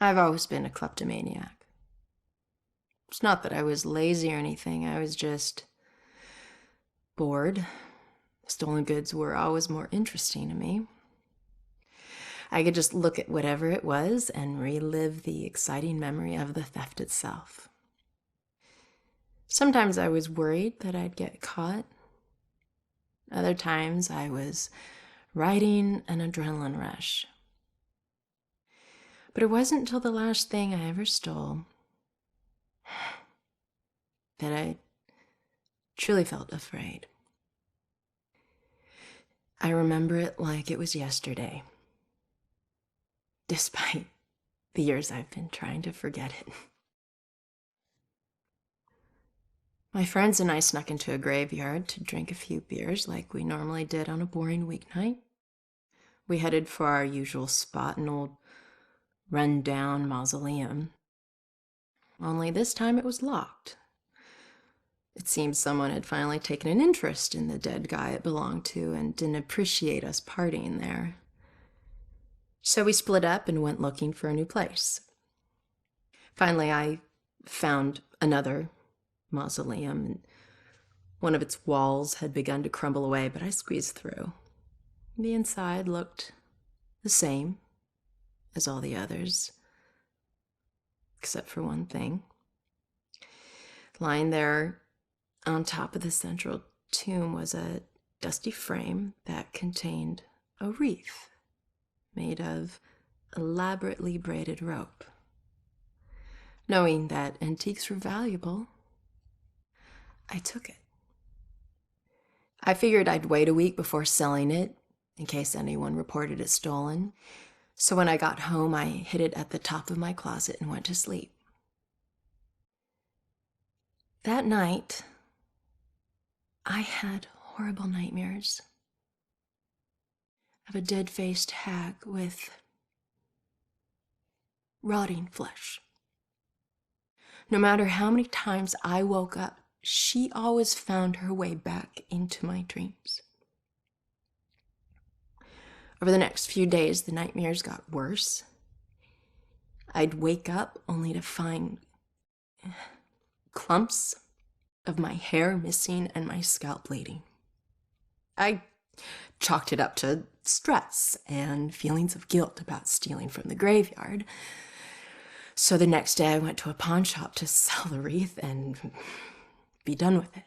I've always been a kleptomaniac. It's not that I was lazy or anything, I was just bored. Stolen goods were always more interesting to me. I could just look at whatever it was and relive the exciting memory of the theft itself. Sometimes I was worried that I'd get caught. Other times I was riding an adrenaline rush. But it wasn't until the last thing I ever stole that I truly felt afraid. I remember it like it was yesterday, despite the years I've been trying to forget it. My friends and I snuck into a graveyard to drink a few beers like we normally did on a boring weeknight. We headed for our usual spot, an old run-down mausoleum. Only this time it was locked. It seemed someone had finally taken an interest in the dead guy it belonged to and didn't appreciate us partying there. So we split up and went looking for a new place. Finally, I found another mausoleum, and one of its walls had begun to crumble away, but I squeezed through. The inside looked the same as all the others, except for one thing. Lying there on top of the central tomb was a dusty frame that contained a wreath made of elaborately braided rope. Knowing that antiques were valuable, I took it. I figured I'd wait a week before selling it in case anyone reported it stolen. So when I got home, I hid it at the top of my closet and went to sleep. That night, I had horrible nightmares of a dead-faced hag with rotting flesh. No matter how many times I woke up, she always found her way back into my dreams. Over the next few days, the nightmares got worse. I'd wake up only to find clumps of my hair missing and my scalp bleeding. I chalked it up to stress and feelings of guilt about stealing from the graveyard. So the next day I went to a pawn shop to sell the wreath and be done with it.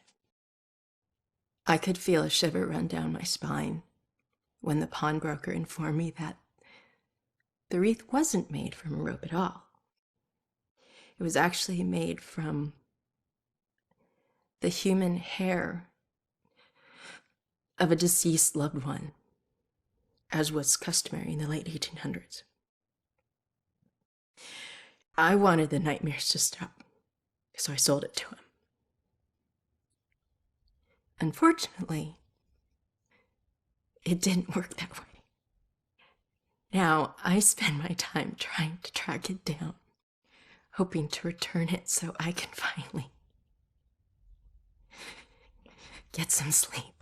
I could feel a shiver run down my spine when the pawnbroker informed me that the wreath wasn't made from a rope at all. It was actually made from the human hair of a deceased loved one, as was customary in the late 1800s. I wanted the nightmares to stop, so I sold it to him. Unfortunately, it didn't work that way. Now I spend my time trying to track it down, hoping to return it so I can finally get some sleep.